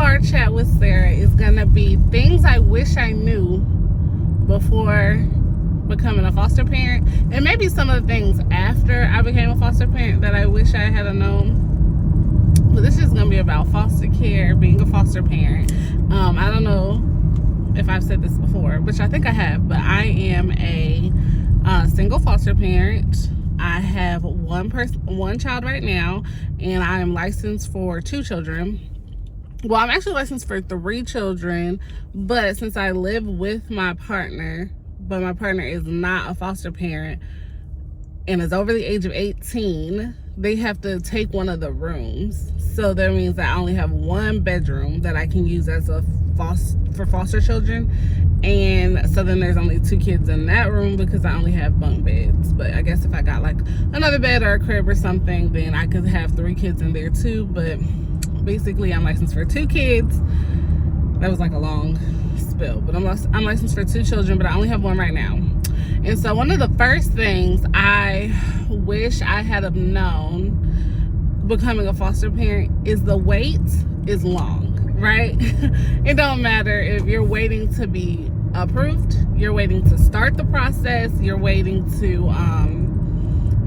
car chat with Sarah is gonna be things I wish I knew before becoming a foster parent, and maybe some of the things after I became a foster parent that I wish I had known. But this is gonna be about foster care, being a foster parent. I don't know if I've said this before, which I think I have, but I am a single foster parent. I have one child right now, and I am licensed for 2 children. Well, I'm actually licensed for 3 children, but since I live with my partner, but my partner is not a foster parent and is over the age of 18, they have to take one of the rooms. So that means I only have 1 bedroom that I can use as for foster children. And so then there's only 2 kids in that room because I only have bunk beds. But I guess if I got like another bed or a crib or something, then I could have 3 kids in there too. But basically I'm licensed for 2 kids. That was like a long spill, but I'm licensed for 2 children, but I only have 1 right now. And so one of the first things I wish I had have known becoming a foster parent is the wait is long, right? It don't matter if you're waiting to be approved, you're waiting to start the process, you're waiting to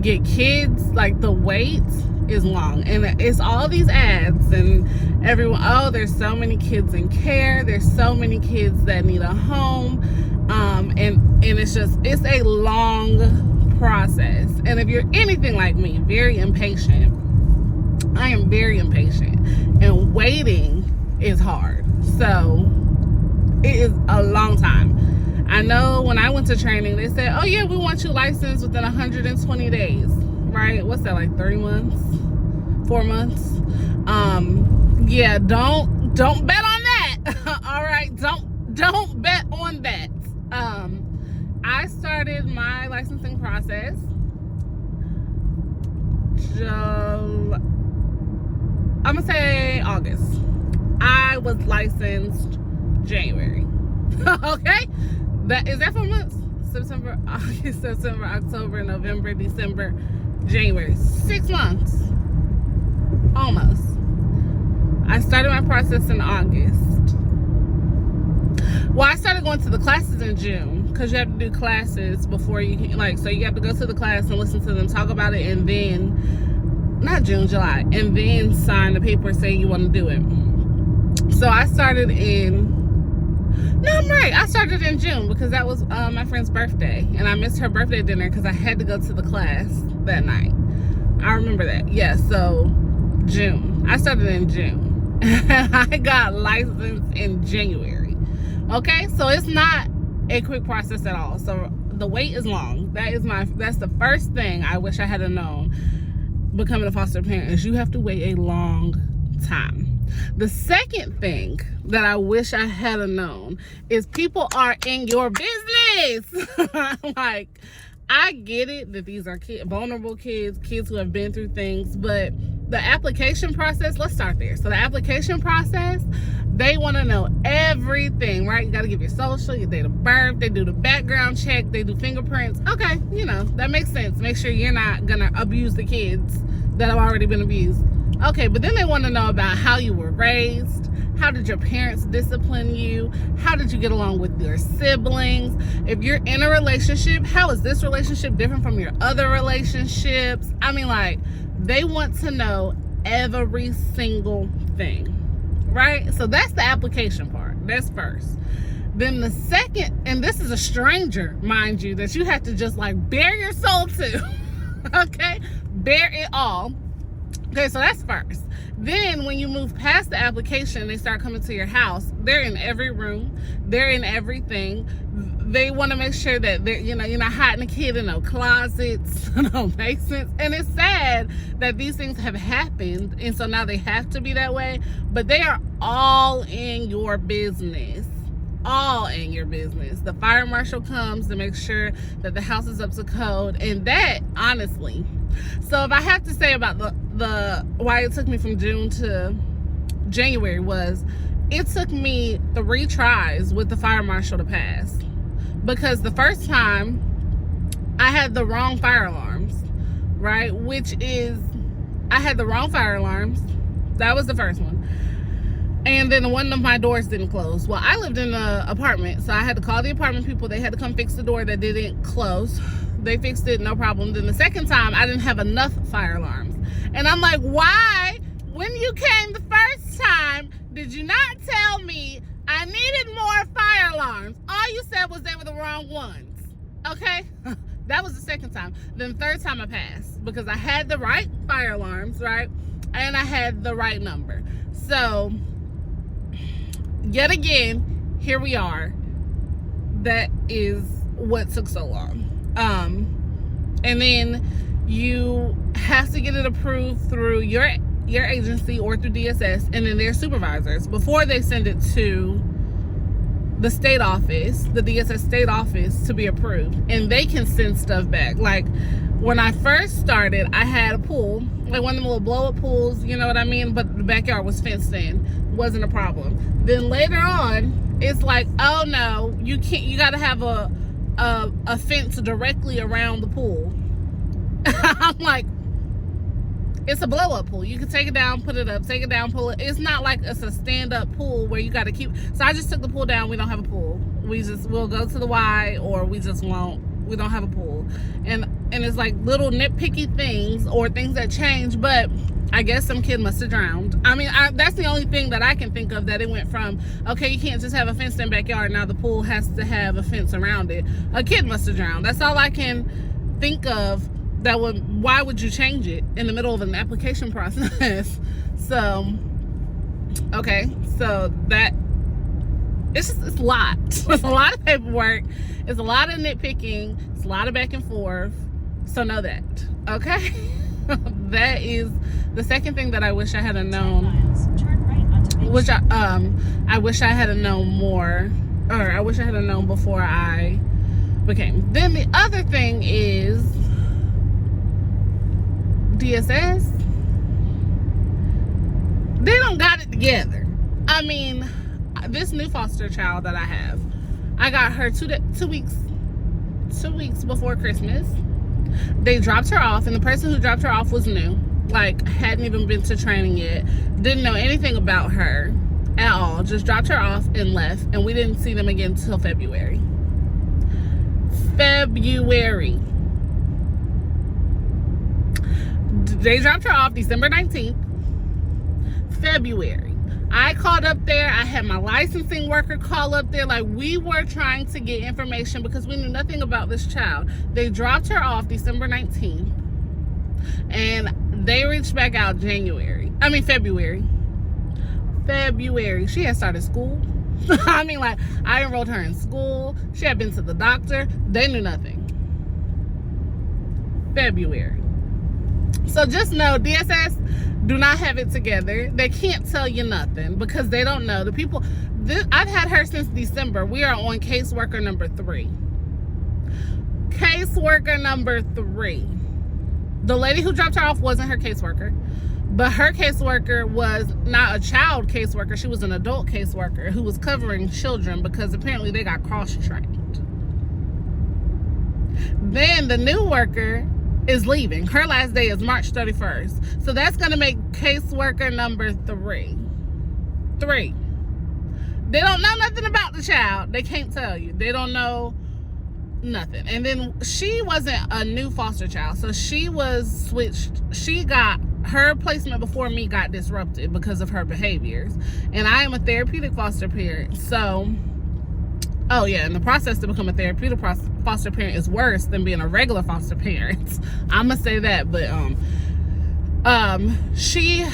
get kids. Like, the wait is long, and it's all these ads and everyone, oh, there's so many kids in care, there's so many kids that need a home, and it's a long process. And if you're anything like me, very impatient, I am very impatient, and waiting is hard. So it is a long time. I know when I went to training, they said, oh yeah, we want you licensed within 120 days, right? What's that, like 3 months, 4 months? Yeah, don't bet on that. All right, don't bet on that. I started my licensing process I'm gonna say August. I was licensed January. Okay, is that 4 months? September, August, September, October, November, December, January. 6 months, almost. I started my process in August. Well, I started going to the classes in June, because you have to do classes before you can, like, so you have to go to the class and listen to them talk about it, and then, not June, July, and then sign the paper saying you want to do it. So I started I started in June because that was my friend's birthday, and I missed her birthday dinner because I had to go to the class that night. I remember that. Yeah, so June. I started in June. I got licensed in January. Okay, so it's not a quick process at all. So the wait is long. That's the first thing I wish I had known becoming a foster parent, is you have to wait a long time. The second thing that I wish I had known is people are in your business. Like, I get it that these are vulnerable kids who have been through things, but the application process, let's start there. So the application process, they want to know everything, right? You got to give your social, your date of birth, they do the background check, they do fingerprints. Okay, that makes sense. Make sure you're not gonna abuse the kids that have already been abused. Okay, but then they want to know about how you were raised. How did your parents discipline you? How did you get along with your siblings? If you're in a relationship, how is this relationship different from your other relationships? I mean, like, they want to know every single thing, right? So that's the application part. That's first. Then the second, and this is a stranger, mind you, that you have to just like bare your soul to. Okay? Bare it all. Okay, so that's first. Then when you move past the application, they start coming to your house. They're in every room. They're in everything. They want to make sure that you're not hiding a kid in no closets, no basements. And it's sad that these things have happened, and so now they have to be that way. But they are all in your business. All in your business. The fire marshal comes to make sure that the house is up to code, and that, honestly. So if I have to say about the why it took me from June to January, was it took me 3 tries with the fire marshal to pass, because the first time I had the wrong fire alarms, right? I had the wrong fire alarms. That was the first one. And then one of my doors didn't close. Well, I lived in an apartment, so I had to call the apartment people. They had to come fix the door that didn't close. They fixed it, no problem. Then the second time, I didn't have enough fire alarms. And I'm like, why, when you came the first time, did you not tell me I needed more fire alarms? All you said was they were the wrong ones. Okay? That was the second time. Then the third time I passed because I had the right fire alarms, right? And I had the right number. So, yet again, here we are. That is what took so long. And then you have to get it approved through your agency or through DSS and then their supervisors before they send it to the state office, the DSS state office, to be approved. And they can send stuff back. Like, when I first started, I had a pool, like one of them little blow-up pools, you know what I mean? But the backyard was fenced in. Wasn't a problem. Then later on, it's like, oh no, you can't, you gotta have a fence directly around the pool. I'm like, it's a blow-up pool. You can take it down, put it up, take it down, pull it. It's not like it's a stand-up pool where you got to keep. So I just took the pool down. We don't have a pool. We'll go to the Y, or we just won't. We don't have a pool. And it's like little nitpicky things or things that change, but I guess some kid must have drowned. I mean, that's the only thing that I can think of that it went from, okay, you can't just have a fenced-in backyard. Now the pool has to have a fence around it. A kid must have drowned. That's all I can think of. Why would you change it in the middle of an application process? So, okay, so that, it's a lot. It's a lot of paperwork. It's a lot of nitpicking. It's a lot of back and forth. So know that, okay? That is the second thing that I wish I had known, which I wish I had known more, or I wish I had known before I became. Then the other thing is DSS. They don't got it together. I mean, this new foster child that I have, I got her two weeks before Christmas. They dropped her off, and the person who dropped her off was new, like hadn't even been to training yet, didn't know anything about her at all, just dropped her off and left, and we didn't see them again until February. They dropped her off December 19th. February, I called up there. I had my licensing worker call up there. Like, we were trying to get information because we knew nothing about this child. They dropped her off December 19th, and they reached back out February. She had started school. I mean, like, I enrolled her in school. She had been to the doctor. They knew nothing. February. So just know, DSS do not have it together. They can't tell you nothing because they don't know. The people, I've had her since December. We are on caseworker number 3. Caseworker number 3. The lady who dropped her off wasn't her caseworker, but her caseworker was not a child caseworker. She was an adult caseworker who was covering children because apparently they got cross-trained. Then the new worker is leaving. Her last day is March 31st. So that's going to make caseworker number 3. They don't know nothing about the child. They can't tell you. They don't know nothing. And then she wasn't a new foster child. So she was switched. She got, her placement before me got disrupted because of her behaviors. And I am a therapeutic foster parent. So, oh yeah, and the process to become a therapeutic foster parent is worse than being a regular foster parent. I'm gonna say that, but she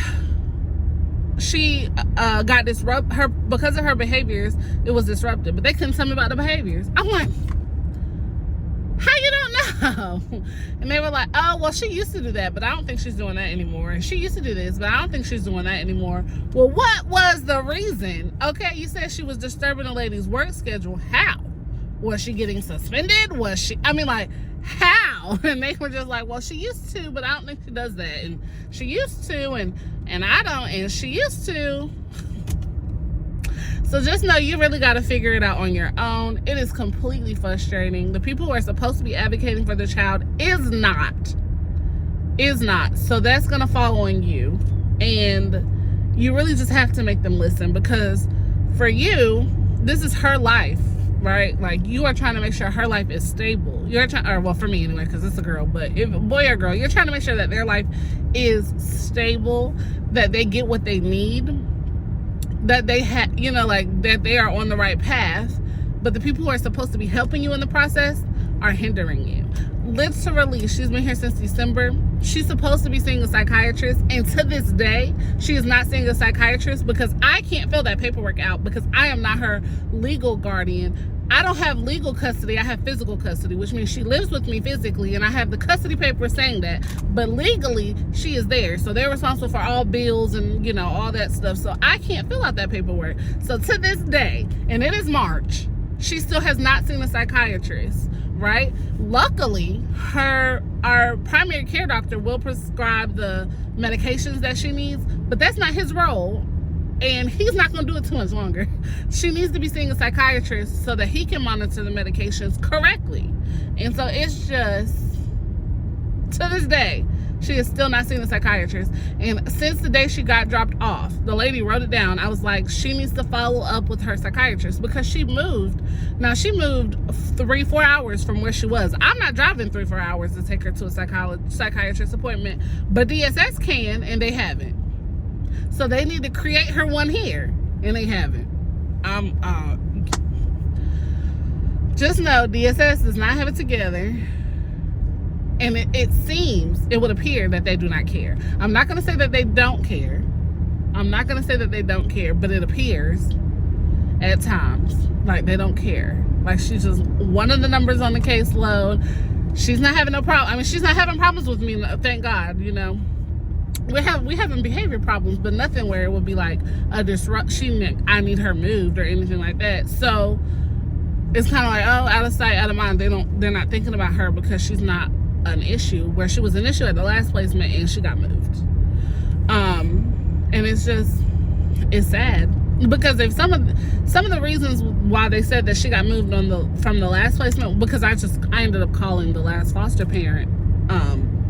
got disrupted. Her, because of her behaviors, it was disrupted. But they couldn't tell me about the behaviors. I'm like, how you don't know? And they were like, oh, well, she used to do that, but I don't think she's doing that anymore. And she used to do this, but I don't think she's doing that anymore. Well, what was the reason? Okay, you said she was disturbing a lady's work schedule. How? Was she getting suspended? Was she, I mean, like, how? And they were just like, well, she used to, but I don't think she does that. And she used to, and I don't, and she used to. So just know you really got to figure it out on your own. It is completely frustrating. The people who are supposed to be advocating for the child is not. So that's going to fall on you. And you really just have to make them listen, because for you, this is her life, right? Like, you are trying to make sure her life is stable. You're trying, or well, for me anyway, because it's a girl, but if boy or girl, you're trying to make sure that their life is stable, that they get what they need, that they have, you know, like, that they are on the right path. But the people who are supposed to be helping you in the process are hindering you. Literally, she's been here since December. She's supposed to be seeing a psychiatrist, and to this day, she is not seeing a psychiatrist because I can't fill that paperwork out, because I am not her legal guardian. I don't have legal custody, I have physical custody, which means she lives with me physically, and I have the custody paper saying that. But legally, she is there. So they're responsible for all bills and, you know, all that stuff. So I can't fill out that paperwork. So to this day, and it is March, she still has not seen a psychiatrist, right? Luckily, our primary care doctor will prescribe the medications that she needs, but that's not his role, and he's not going to do it too much longer. She needs to be seeing a psychiatrist so that he can monitor the medications correctly. And so it's just, to this day, she is still not seeing a psychiatrist. And since the day she got dropped off, the lady wrote it down. I was like, she needs to follow up with her psychiatrist, because she moved. Now, she moved 3-4 hours from where she was. I'm not driving 3-4 hours to take her to a psychiatrist appointment, but DSS can, and they haven't. So they need to create her one here, and they haven't. Just know DSS does not have it together. And it seems, it would appear that they do not care. I'm not going to say that they don't care. I'm not going to say that they don't care, but it appears at times like they don't care. Like, she's just one of the numbers on the caseload. She's not having no problem. I mean, she's not having problems with me, thank God, you know. We having behavior problems, but nothing where it would be like a disruption. I need her moved or anything like that. So it's kind of like, oh, out of sight, out of mind. They're not thinking about her because she's not an issue, where she was an issue at the last placement and she got moved. And it's just, it's sad, because if some of the reasons why they said that she got moved from the last placement, because I ended up calling the last foster parent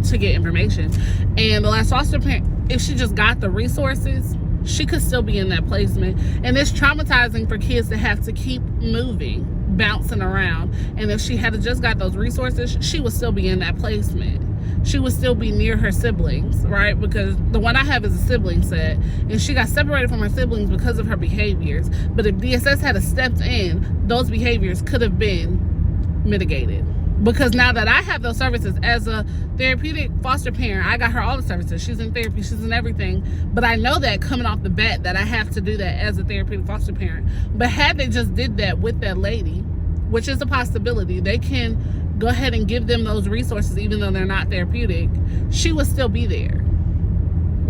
to get information, and the last foster parent, if she just got the resources, she could still be in that placement. And it's traumatizing for kids to have to keep moving, bouncing around. And if she had just got those resources, she would still be in that placement. She would still be near her siblings, right? Because the one I have is a sibling set, and she got separated from her siblings because of her behaviors. But if DSS had stepped in, those behaviors could have been mitigated. Because now that I have those services as a therapeutic foster parent, I got her all the services. She's in therapy, she's in everything. But I know that coming off the bat that I have to do that as a therapeutic foster parent. But had they just did that with that lady, which is a possibility, they can go ahead and give them those resources even though they're not therapeutic, she would still be there,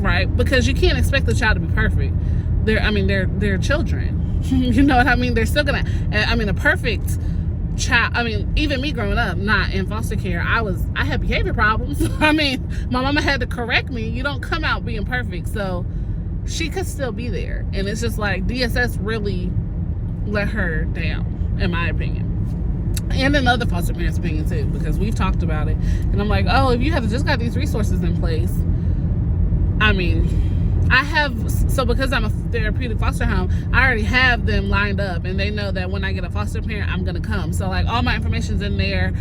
right? Because you can't expect the child to be perfect. They're children. You know what I mean? They're still gonna, a perfect child, even me growing up not in foster care, I had behavior problems. My mama had to correct me. You don't come out being perfect. So she could still be there, and it's just like DSS really let her down, in my opinion, and in other foster parents' opinion too, because we've talked about it. And I'm like, oh, if you have just got these resources in place, because I'm a therapeutic foster home, I already have them lined up, and they know that when I get a foster parent, I'm gonna come. So like, all my information's in there,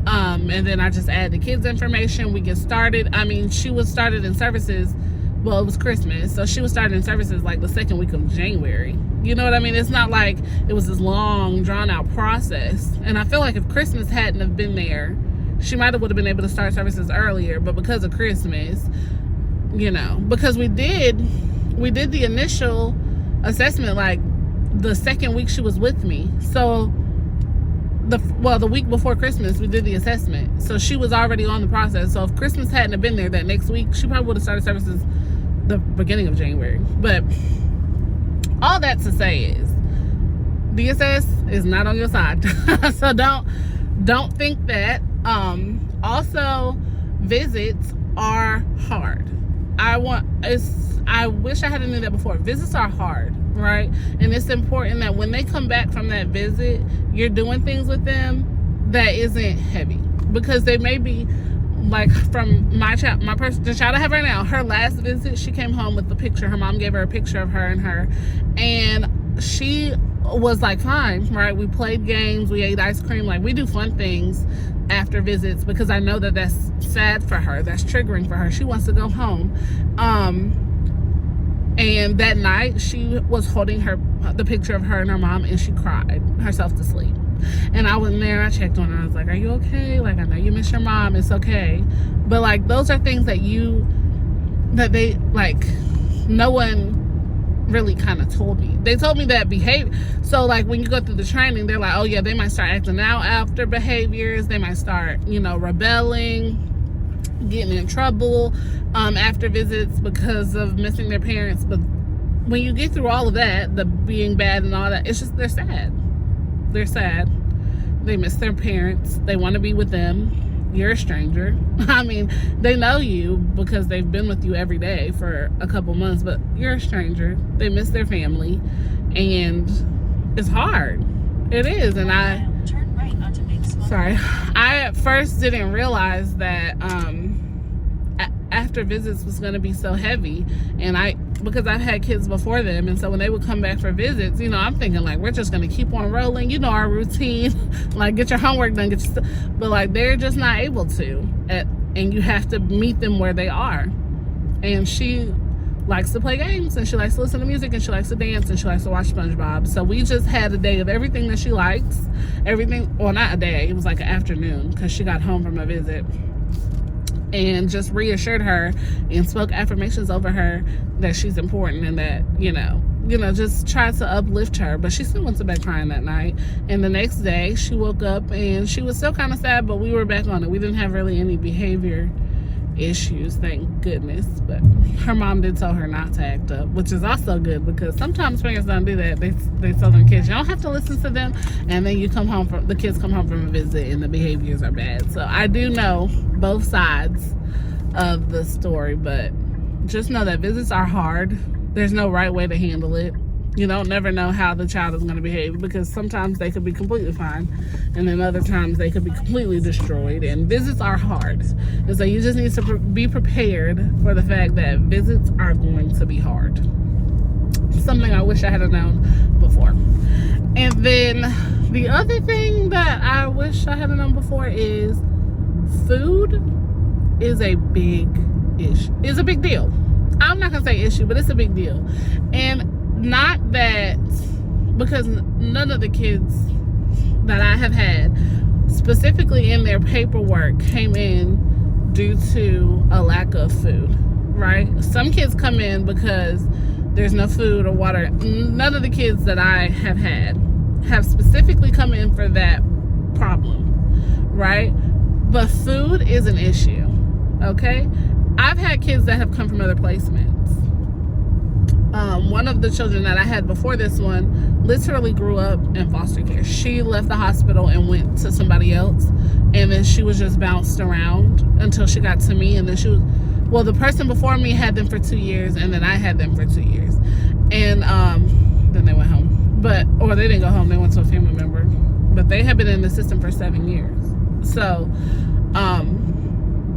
and then I just add the kids' information. We get started. She was started in services, well, it was Christmas, so she was started in services like the second week of January. You know what I mean? It's not like it was this long, drawn out process. And I feel like if Christmas hadn't have been there, she would have been able to start services earlier. But because of Christmas, you know, because we did the initial assessment like the second week she was with me. So the week before Christmas we did the assessment, so she was already on the process. So if Christmas hadn't have been there that next week, she probably would have started services the beginning of January. But all that to say is DSS is not on your side. So don't think that. Also, visits are hard. I wish I had known that before. Visits are hard, right? And it's important that when they come back from that visit, you're doing things with them that isn't heavy, because they may be like from the child I have right now, her last visit, she came home with the picture. Her mom gave her a picture of her and her, and she was like fine, right? We played games, we ate ice cream, like we do fun things after visits, because I know that that's sad for her, that's triggering for her. She wants to go home. And that night she was holding the picture of her and her mom, and she cried herself to sleep. And I went there, I checked on her, I was like, are you okay? Like, I know you miss your mom, it's okay. But like, those are things that they, like, no one really kind of told me. They told me that behavior, so like when you go through the training, they're like, oh yeah, they might start acting out after behaviors, they might start, rebelling, getting in trouble after visits because of missing their parents. But when you get through all of that, the being bad and all that, it's just they're sad. They miss their parents, they want to be with them. You're a stranger. I mean, they know you because they've been with you every day for a couple months, but you're a stranger. They miss their family, and it's hard. It is. And I at first didn't realize that after visits was going to be so heavy, and because I've had kids before them, and so when they would come back for visits, I'm thinking like, we're just going to keep on rolling, our routine, like get your homework done, but like they're just not able to, and you have to meet them where they are. And she likes to play games, and she likes to listen to music, and she likes to dance, and she likes to watch SpongeBob. So we just had a day of everything that she likes. Well, not a day, it was like an afternoon, because she got home from a visit, and just reassured her and spoke affirmations over her that she's important, and that just tried to uplift her. But she still went to bed crying that night, and the next day she woke up and she was still kind of sad, but we were back on it. We didn't have really any behavior issues, thank goodness. But her mom did tell her not to act up, which is also good, because sometimes parents don't do that. They tell their kids, you don't have to listen to them, and then the kids come home from a visit and the behaviors are bad. So I do know both sides of the story, but just know that visits are hard. There's no right way to handle it. You don't never know how the child is going to behave, because sometimes they could be completely fine, and then other times they could be completely destroyed. And visits are hard, and so you just need to be prepared for the fact that visits are going to be hard. Something I wish I had known before. And then the other thing that I wish I had known before is food is a big issue. It's a big deal. I'm not gonna say issue, but it's a big deal. And not that, because none of the kids that I have had specifically in their paperwork came in due to a lack of food, right? Some kids come in because there's no food or water. None of the kids that I have had have specifically come in for that problem, right? But food is an issue, okay? I've had kids that have come from other placements. One of the children that I had before this one literally grew up in foster care. She left the hospital and went to somebody else, and then she was just bounced around until she got to me. And then the person before me had them for 2 years, and then I had them for 2 years, and then they went home. Or they didn't go home, they went to a family member, but they had been in the system for 7 years. So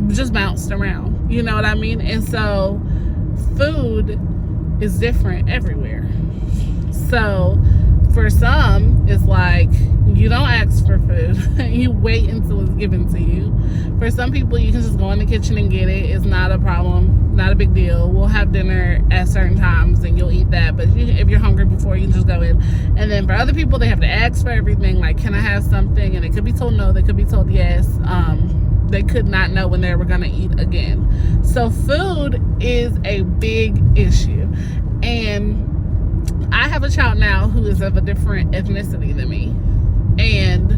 just bounced around, you know what I mean? And so food is different everywhere. So for some, it's like you don't ask for food. You wait until it's given to you. For some people, you can just go in the kitchen and get it. It's not a problem, not a big deal. We'll have dinner at certain times and you'll eat that. But if you're hungry before, you can just go in. And then for other people, they have to ask for everything. Like, can I have something? And they could be told no, they could be told yes. They could not know when they were going to eat again. So food is a big issue. And I have a child now who is of a different ethnicity than me. And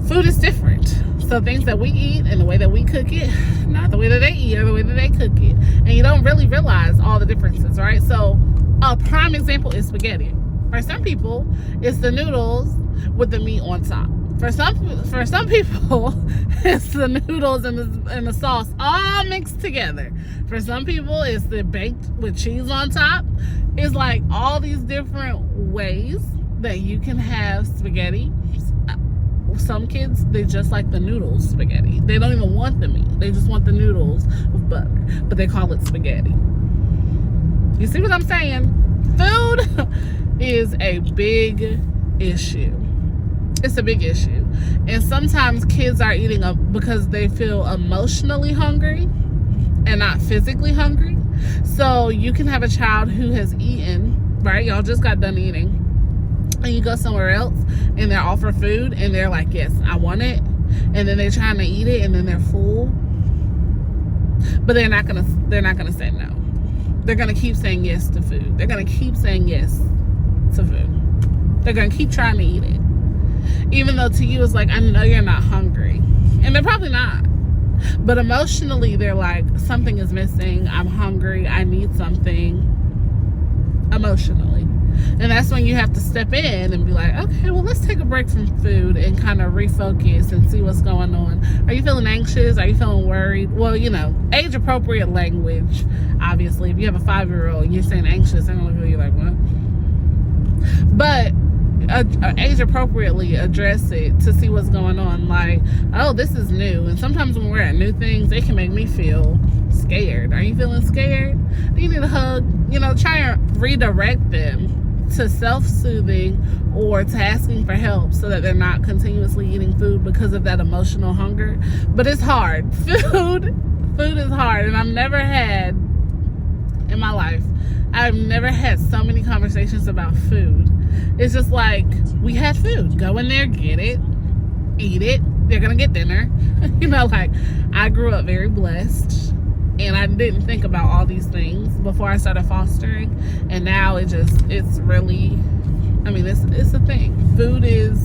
food is different. So things that we eat and the way that we cook it, not the way that they eat or the way that they cook it. And you don't really realize all the differences, right? So a prime example is spaghetti. For some people, it's the noodles with the meat on top. For some people, it's the noodles and the sauce all mixed together. For some people, it's the baked with cheese on top. It's like all these different ways that you can have spaghetti. some kids, they just like the noodles spaghetti. They don't even want the meat. They just want the noodles with butter, but they call it spaghetti. You see what I'm saying? Food is a big issue. It's a big issue. And sometimes kids are eating because they feel emotionally hungry and not physically hungry. So you can have a child who has eaten, right? Y'all just got done eating. And you go somewhere else and they're offered food and they're like, yes, I want it. And then they're trying to eat it and then they're full. But they're not gonna say no. They're gonna keep saying yes to food. They're gonna keep saying yes to food. They're gonna keep trying to eat it. Even though to you it's like, I know you're not hungry. And they're probably not. But emotionally, they're like, something is missing. I'm hungry. I need something. Emotionally. And that's when you have to step in and be like, okay, well, let's take a break from food and kind of refocus and see what's going on. Are you feeling anxious? Are you feeling worried? Well, you know, age-appropriate language. Obviously, if you have a 5-year-old and you're saying anxious, they're going to look at you like, what? But age appropriately address it to see what's going on. Like, oh, this is new. And sometimes when we're at new things, it can make me feel scared. Are you feeling scared? Do you need a hug? You know, try and redirect them to self-soothing or to asking for help so that they're not continuously eating food because of that emotional hunger. But it's hard. Food is hard. And I've never had so many conversations about food. It's just like, we had food. Go in there, get it, eat it. They're going to get dinner. You know, like, I grew up very blessed. And I didn't think about all these things before I started fostering. And now it's really, I mean, it's a thing. Food is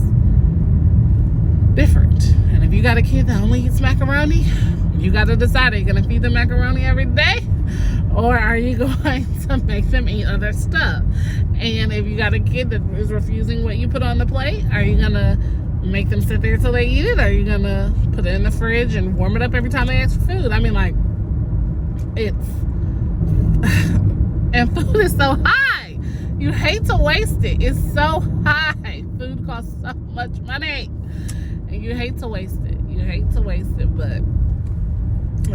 different. And if you got a kid that only eats macaroni, you got to decide, are you going to feed them macaroni every day? Or are you going to make them eat other stuff? And if you got a kid that is refusing what you put on the plate, are you going to make them sit there till they eat it? Or are you going to put it in the fridge and warm it up every time they ask for food? I mean, like, and food is so high. You hate to waste it. It's so high. Food costs so much money. And you hate to waste it. But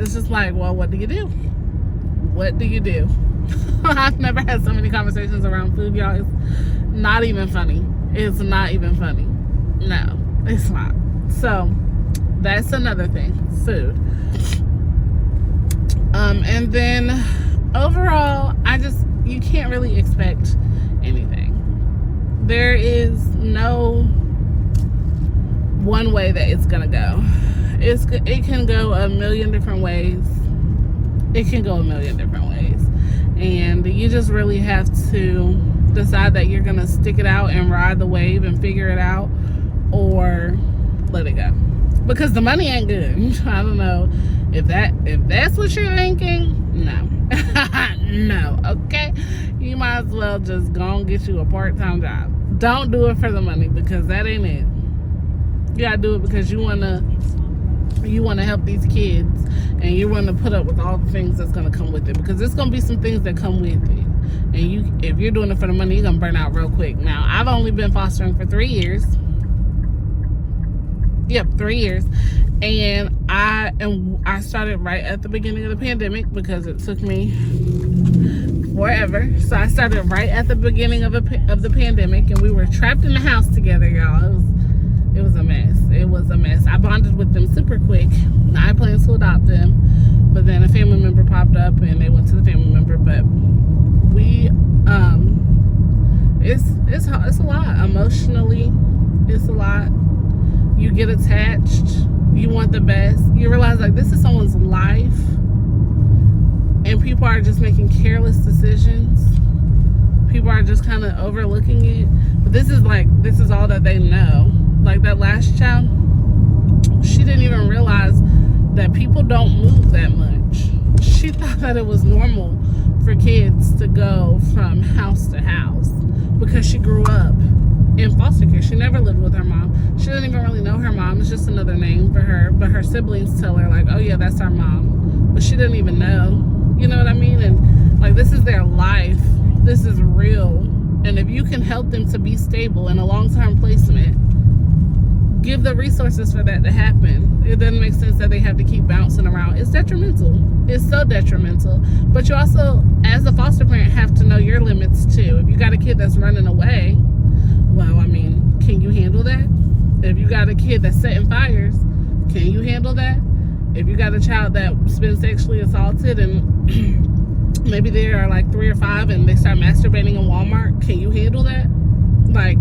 it's just like, well, what do you do? What do you do? I've never had so many conversations around food, y'all. It's not even funny. It's not even funny. No, it's not. So that's another thing. Food. And then overall, you can't really expect anything. There is no one way that it's gonna go. It can go a million different ways. And you just really have to decide that you're gonna stick it out and ride the wave and figure it out, or let it go. Because the money ain't good. I don't know if that's what you're thinking. No. No, okay? You might as well just go and get you a part-time job. Don't do it for the money, because that ain't it. You gotta do it because you wanna help these kids, and you want to put up with all the things that's gonna come with it, because there's gonna be some things that come with it. And if you're doing it for the money, you're gonna burn out real quick. Now, I've only been fostering for 3 years. Yep, 3 years. And I started right at the beginning of the pandemic, because it took me forever. So I started right at the beginning of the pandemic, and we were trapped in the house together, y'all. It was a mess. It was a mess. I bonded with them super quick. I planned to adopt them, but then a family member popped up and they went to the family member. But it's a lot. Emotionally, it's a lot. You get attached. You want the best. You realize, like, this is someone's life, and people are just making careless decisions. People are just kind of overlooking it. But this is all that they know. Like that last child, she didn't even realize that people don't move that much. She thought that it was normal for kids to go from house to house, because she grew up in foster care. She never lived with her mom. She didn't even really know her mom. It's just another name for her. But her siblings tell her, like, oh yeah, that's our mom. But she didn't even know. You know what I mean? And like, this is their life. This is real. And if you can help them to be stable in a long-term placement, give the resources for that to happen. It doesn't make sense that they have to keep bouncing around. It's detrimental. It's so detrimental. But you also, as a foster parent, have to know your limits too. If you got a kid that's running away, well, I mean, can you handle that? If you got a kid that's setting fires, can you handle that? If you got a child that's been sexually assaulted and maybe they are like 3 or 5 and they start masturbating in Walmart, can you handle that? Like,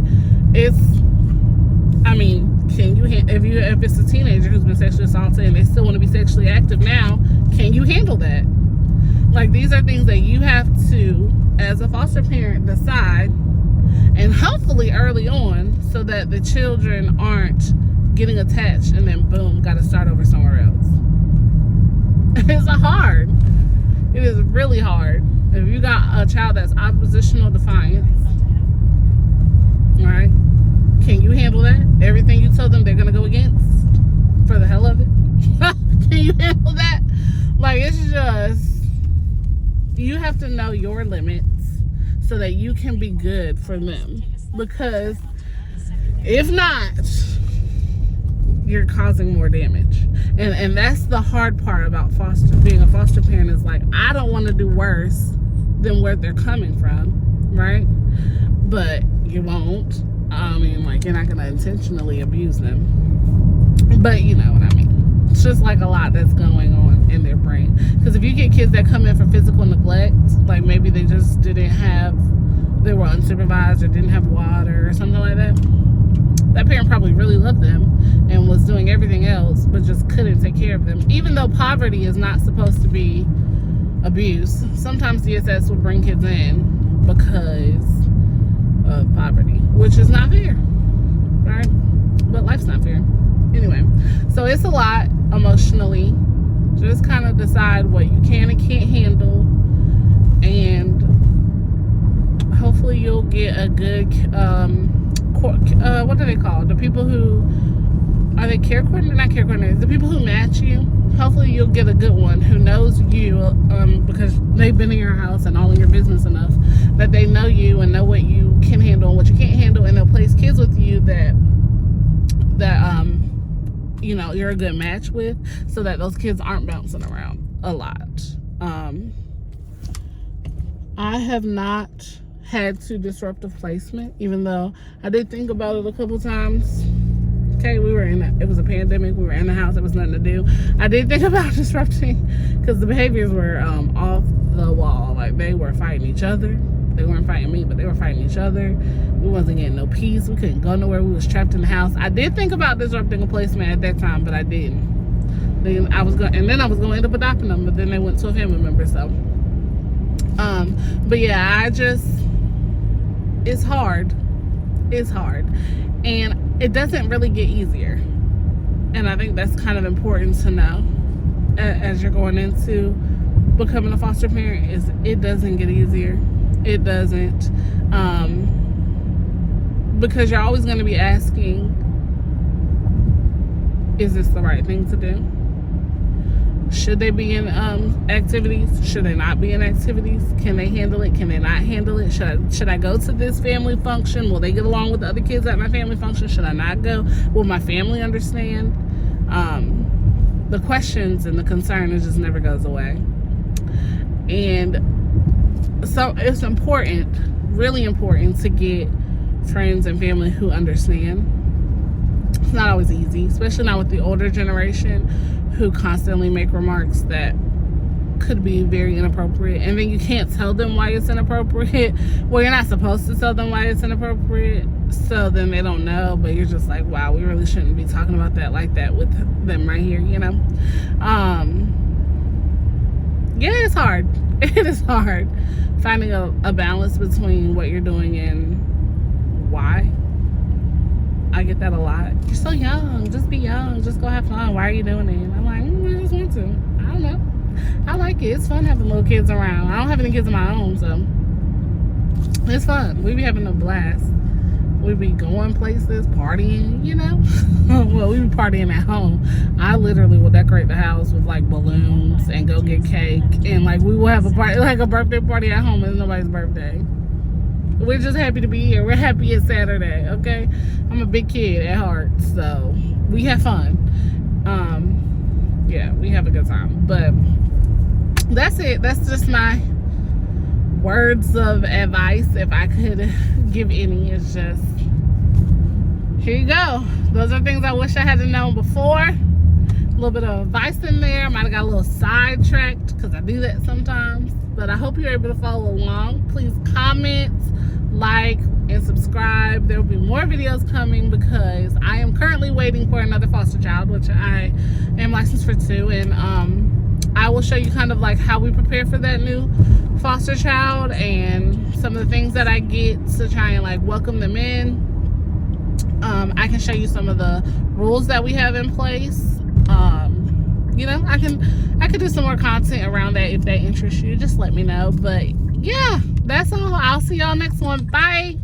can you if it's a teenager who's been sexually assaulted and they still want to be sexually active now, can you handle that? Like, these are things that you have to, as a foster parent, decide, and hopefully early on, so that the children aren't getting attached and then boom, got to start over somewhere else. It's hard. It is really hard. If you got a child that's oppositional defiance, right? Can you handle that? Everything you told them they're gonna go against for the hell of it. Can you handle that? Like, it's just, you have to know your limits so that you can be good for them. Because if not, you're causing more damage. And that's the hard part about being a foster parent, is like, I don't want to do worse than where they're coming from, right? But you won't. I mean, like, you're not going to intentionally abuse them. But you know what I mean. It's just like a lot that's going on in their brain. Because if you get kids that come in for physical neglect, like maybe they just they were unsupervised or didn't have water or something like that, that parent probably really loved them and was doing everything else, but just couldn't take care of them. Even though poverty is not supposed to be abuse, sometimes DSS will bring kids in because of poverty, which is not fair, right? But life's not fair. Anyway, so it's a lot emotionally. Just kind of decide what you can and can't handle, and hopefully you'll get a good what are they called? The people who are they care coordinators? Not care coordinators. The people who match you. Hopefully you'll get a good one who knows you, because they've been in your house and all in your business enough that they know you and know what you can handle and what you can't handle, and they'll place kids with you that you know, you're a good match with, so that those kids aren't bouncing around a lot. I have not had to disruptive placement, even though I did think about it a couple times. Okay, it was a pandemic, we were in the house, there was nothing to do. I did think about disrupting, because the behaviors were off the wall. Like, they were fighting each other. They weren't fighting me, but they were fighting each other. We wasn't getting no peace. We couldn't go nowhere. We was trapped in the house. I did think about disrupting a placement at that time, but I didn't. Then I was going to end up adopting them, but then they went to a family member. So, but yeah, it's hard. It's hard, and it doesn't really get easier. And I think that's kind of important to know as you're going into becoming a foster parent. Is it doesn't get easier. It doesn't, because you're always going to be asking, is this the right thing to do? Should they be in activities? Should they not be in activities? Can they handle it? Can they not handle it? Should I go to this family function? Will they get along with the other kids at my family function? Should I not go? Will my family understand? The questions and the concern, it just never goes away. And so it's important, really important, to get friends and family who understand. It's not always easy, especially not with the older generation who constantly make remarks that could be very inappropriate, and then you can't tell them why it's inappropriate. Well, you're not supposed to tell them why it's inappropriate, so then they don't know, but you're just like, wow, we really shouldn't be talking about that like that with them right here, you know? Yeah, it's hard. It is hard finding a balance between what you're doing and why. I get that a lot. You're so young. Just be young. Just go have fun. Why are you doing it? And I'm like, I just want to. I don't know. I like it. It's fun having little kids around. I don't have any kids of my own, so it's fun. We be having a blast. We be going places, partying, you know? Well, we be partying at home. I literally will decorate the house with like balloons and go get cake, and like we will have a party, like a birthday party at home. It's nobody's birthday. We're just happy to be here. We're happy it's Saturday, okay? I'm a big kid at heart, so we have fun. Yeah, we have a good time. But that's it. That's just my words of advice, if I could give any. It's just, here you go. Those are things I wish I had known before. A little bit of advice in there. Might have got a little sidetracked because I do that sometimes. But I hope you're able to follow along. Please comment, like, and subscribe. There will be more videos coming because I am currently waiting for another foster child, which I am licensed for 2. And I will show you kind of like how we prepare for that new foster child and some of the things that I get to try and like welcome them in. I can show you some of the rules that we have in place. You know, I could do some more content around that if that interests you. Just let me know. But yeah, that's all. I'll see y'all next one. Bye.